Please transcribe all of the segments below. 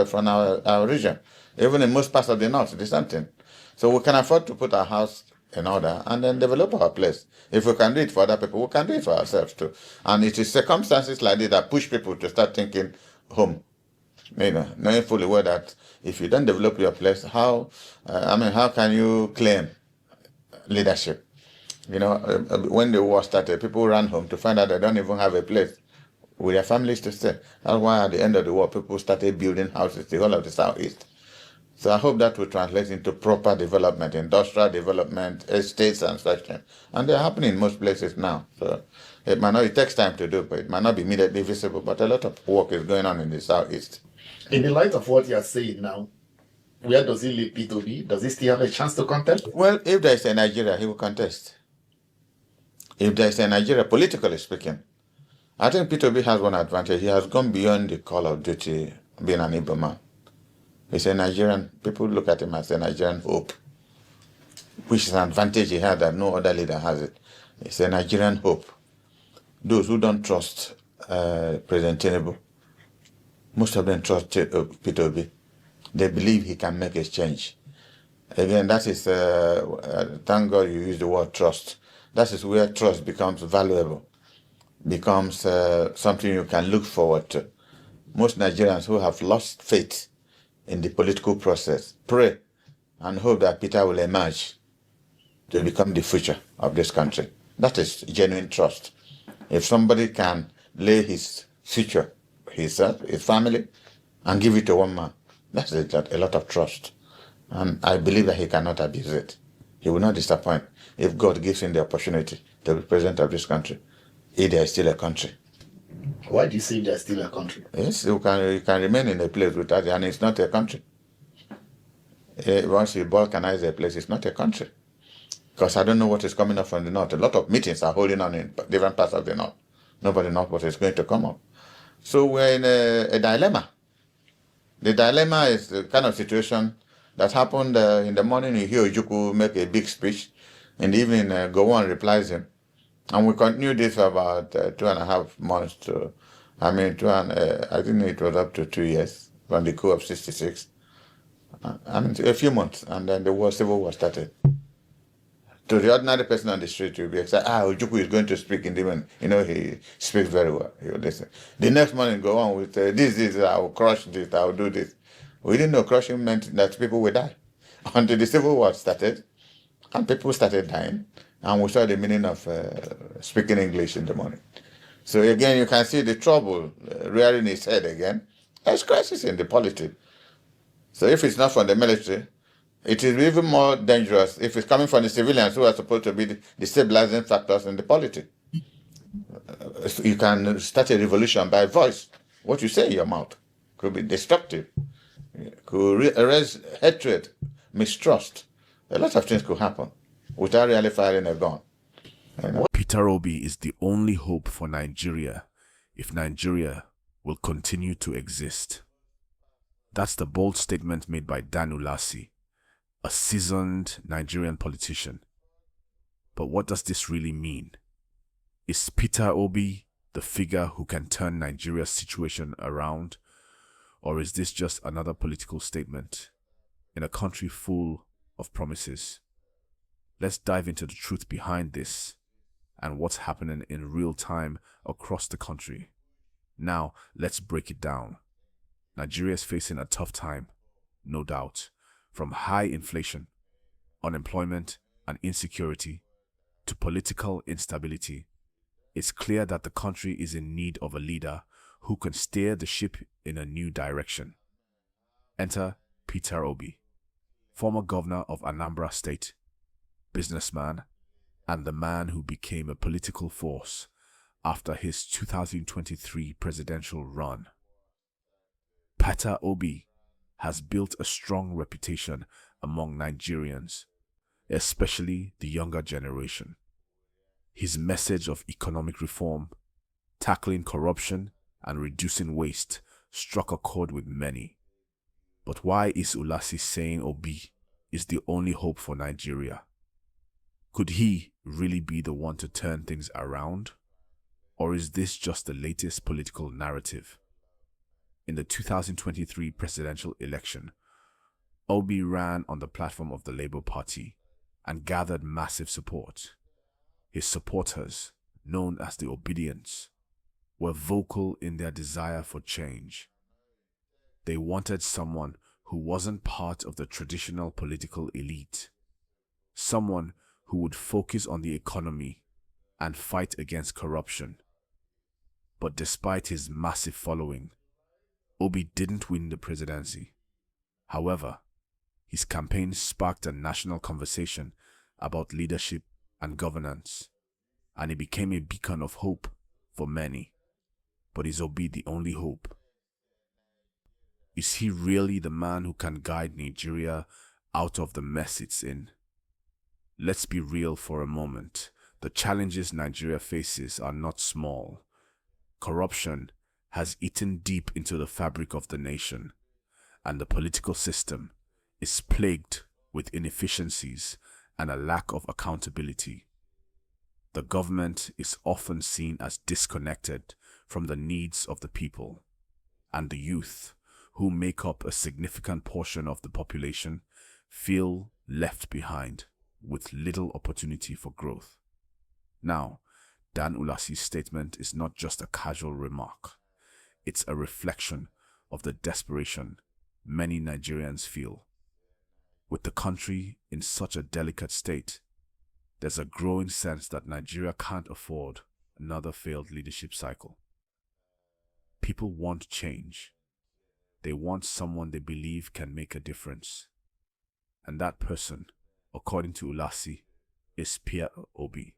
from our region. Even in most parts of the north, the same thing. So we can afford to put our house in order and then develop our place. If we can do it for other people, we can do it for ourselves too. And it is circumstances like this that push people to start thinking home. Knowing fully well that if you don't develop your place, how can you claim leadership? When the war started, people ran home to find out they don't even have a place with their families to stay. That's why at the end of the war, people started building houses, the whole of the southeast. So I hope that will translate into proper development, industrial development, estates and such things. And they're happening in most places now. So it takes time to do, but it might not be immediately visible, but a lot of work is going on in the southeast. In the light of what you're saying now, where does he leave Peter Obi? Does he still have a chance to contest? Well, if there is a Nigeria, he will contest. If there is a Nigeria, politically speaking, I think Peter Obi has one advantage. He has gone beyond the call of duty being an Igbo man. He's a Nigerian. People look at him as a Nigerian hope, which is an advantage he had that no other leader has it. It's a Nigerian hope. Those who don't trust President Tinubu, most of them trust Peter Obi. They believe he can make a change. Again, that is, thank God you use the word trust. That is where trust becomes valuable, becomes something you can look forward to. Most Nigerians who have lost faith in the political process pray and hope that Peter will emerge to become the future of this country. That is genuine trust. If somebody can lay his future, his family, and give it to one man, that's a lot of trust. And I believe that he cannot abuse it. He will not disappoint if God gives him the opportunity to be president of this country, if there is still a country. Why do you say there's still a country? Yes, you can remain in a place without it, and it's not a country. Once you balkanize a place, it's not a country. Because I don't know what is coming up from the north. A lot of meetings are holding on in different parts of the north. Nobody knows what is going to come up. So we're in a dilemma. The dilemma is the kind of situation that happened in the morning. You hear Ojukwu make a big speech. In the evening, Gowon replies him. And we continued this for about 2.5 months I think it was up to 2 years from the coup of 66. A few months, and then the civil war started. To the ordinary person on the street, you'll be excited. Ojukwu is going to speak in the evening. He speaks very well. You listen. The next morning, go on with this, I will crush this, I will do this. We didn't know crushing meant that people would die. Until the civil war started, and people started dying, and we saw the meaning of speaking English in the morning. So again, you can see the trouble rearing its head again. There's crisis in the politics. So if it's not from the military, it is even more dangerous if it's coming from the civilians who are supposed to be the stabilizing factors in the politics. You can start a revolution by voice. What you say in your mouth could be destructive, could raise hatred, mistrust. A lot of things could happen without really firing a gun. Peter Obi is the only hope for Nigeria if Nigeria will continue to exist. That's the bold statement made by Dan Ulasi, a seasoned Nigerian politician. But what does this really mean? Is Peter Obi the figure who can turn Nigeria's situation around? Or is this just another political statement in a country full of promises? Let's dive into the truth behind this and what's happening in real time across the country. Now, let's break it down. Nigeria is facing a tough time, no doubt, from high inflation, unemployment, and insecurity to political instability. It's clear that the country is in need of a leader who can steer the ship in a new direction. Enter Peter Obi, former governor of Anambra State, businessman, and the man who became a political force after his 2023 presidential run. Peter Obi has built a strong reputation among Nigerians, especially the younger generation. His message of economic reform, tackling corruption, and reducing waste struck a chord with many. But why is Ulasi saying Obi is the only hope for Nigeria? Could he really be the one to turn things around? Or is this just the latest political narrative? In the 2023 presidential election, Obi ran on the platform of the Labour Party and gathered massive support. His supporters, known as the Obedients, were vocal in their desire for change. They wanted someone who wasn't part of the traditional political elite, someone who would focus on the economy and fight against corruption. But despite his massive following, Obi didn't win the presidency. However, his campaign sparked a national conversation about leadership and governance, and he became a beacon of hope for many. But is Obi the only hope? Is he really the man who can guide Nigeria out of the mess it's in? Let's be real for a moment. The challenges Nigeria faces are not small. Corruption has eaten deep into the fabric of the nation, and the political system is plagued with inefficiencies and a lack of accountability. The government is often seen as disconnected from the needs of the people, and the youth, who make up a significant portion of the population, feel left behind with little opportunity for growth. Now, Dan Ulasi's statement is not just a casual remark. It's a reflection of the desperation many Nigerians feel. With the country in such a delicate state, there's a growing sense that Nigeria can't afford another failed leadership cycle. People want change. They want someone they believe can make a difference. And that person, according to Ulasi, is Peter Obi.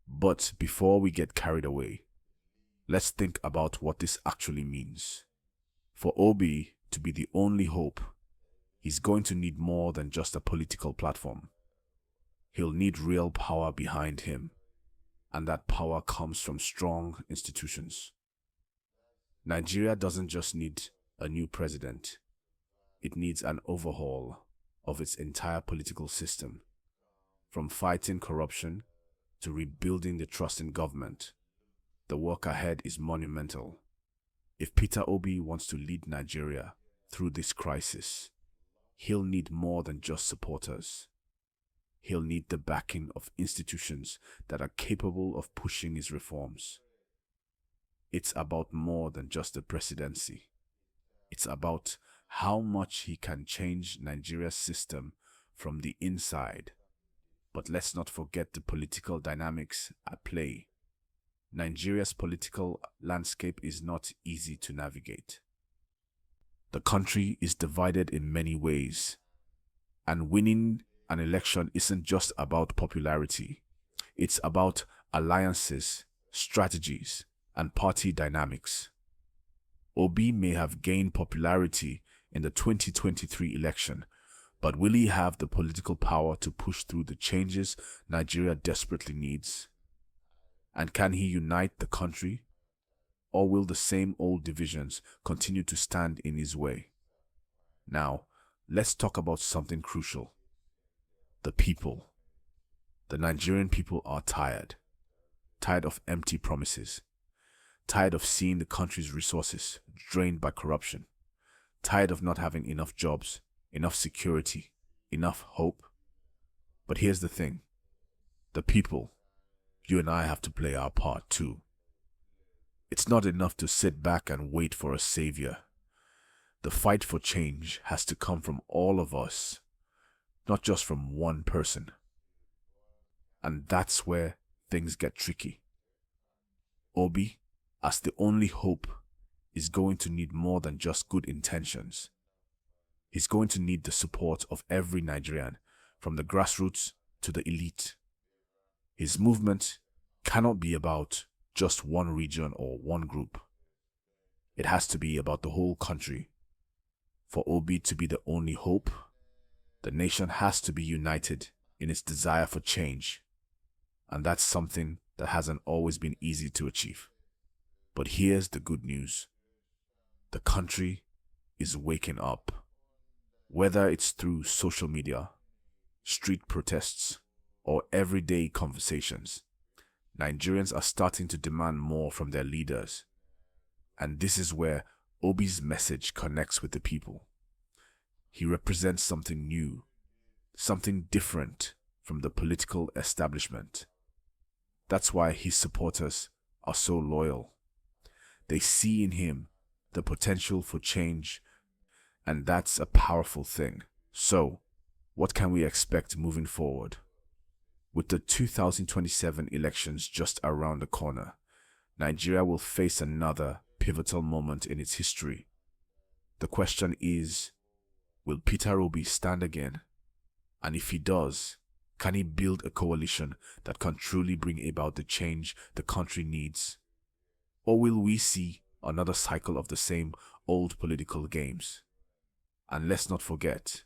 But before we get carried away, let's think about what this actually means. For Obi to be the only hope, he's going to need more than just a political platform. He'll need real power behind him, and that power comes from strong institutions. Nigeria doesn't just need a new president. It needs an overhaul of its entire political system, from fighting corruption to rebuilding the trust in government. The work ahead is monumental. If Peter Obi wants to lead Nigeria through this crisis, he'll need more than just supporters. He'll need the backing of institutions that are capable of pushing his reforms. It's about more than just the presidency. It's about how much he can change Nigeria's system from the inside. But let's not forget the political dynamics at play. Nigeria's political landscape is not easy to navigate. The country is divided in many ways, and winning an election isn't just about popularity. It's about alliances, strategies, and party dynamics. Obi may have gained popularity in the 2023 election, but will he have the political power to push through the changes Nigeria desperately needs? And can he unite the country? Or will the same old divisions continue to stand in his way? Now, let's talk about something crucial. The people. The Nigerian people are tired. Tired of empty promises. Tired of seeing the country's resources drained by corruption. Tired of not having enough jobs, enough security, enough hope. But here's the thing. The people, you and I have to play our part too. It's not enough to sit back and wait for a savior. The fight for change has to come from all of us, not just from one person. And that's where things get tricky. Obi, as the only hope, is going to need more than just good intentions. He's going to need the support of every Nigerian, from the grassroots to the elite. His movement cannot be about just one region or one group. It has to be about the whole country. For Obi to be the only hope, the nation has to be united in its desire for change. And that's something that hasn't always been easy to achieve. But here's the good news. The country is waking up. Whether it's through social media, street protests, or everyday conversations, Nigerians are starting to demand more from their leaders. And this is where Obi's message connects with the people. He represents something new, something different from the political establishment. That's why his supporters are so loyal. They see in him the potential for change, and that's a powerful thing. So, what can we expect moving forward? With the 2027 elections just around the corner, Nigeria will face another pivotal moment in its history. The question is, will Peter Obi stand again? And if he does, can he build a coalition that can truly bring about the change the country needs? Or will we see another cycle of the same old political games? And let's not forget,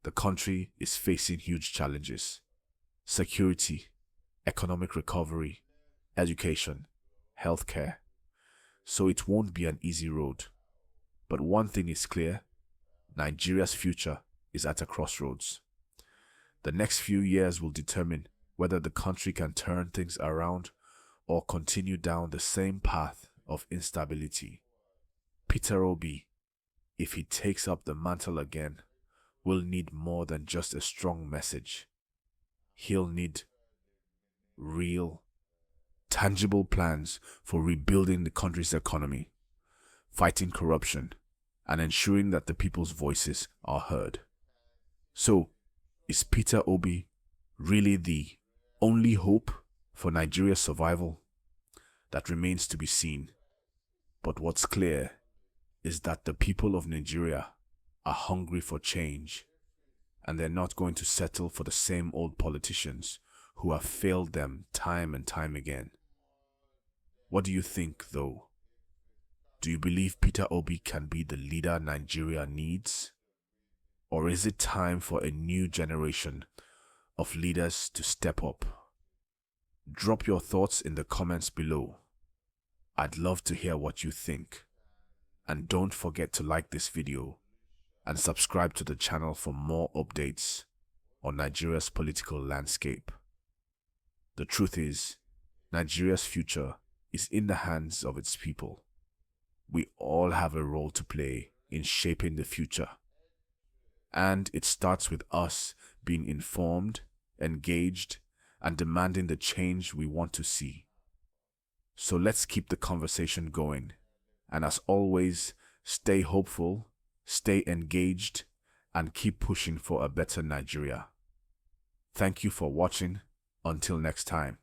the country is facing huge challenges: security, economic recovery, education, healthcare. So it won't be an easy road. But one thing is clear: Nigeria's future is at a crossroads. The next few years will determine whether the country can turn things around or continue down the same path of instability. Peter Obi, if he takes up the mantle again, will need more than just a strong message. He'll need real, tangible plans for rebuilding the country's economy, fighting corruption, and ensuring that the people's voices are heard. So, is Peter Obi really the only hope for Nigeria's survival? That remains to be seen. But what's clear is that the people of Nigeria are hungry for change, and they're not going to settle for the same old politicians who have failed them time and time again. What do you think, though? Do you believe Peter Obi can be the leader Nigeria needs? Or is it time for a new generation of leaders to step up? Drop your thoughts in the comments below. I'd love to hear what you think. And don't forget to like this video and subscribe to the channel for more updates on Nigeria's political landscape. The truth is, Nigeria's future is in the hands of its people. We all have a role to play in shaping the future. And it starts with us being informed, engaged, and demanding the change we want to see. So let's keep the conversation going. And as always, stay hopeful, stay engaged, and keep pushing for a better Nigeria. Thank you for watching. Until next time.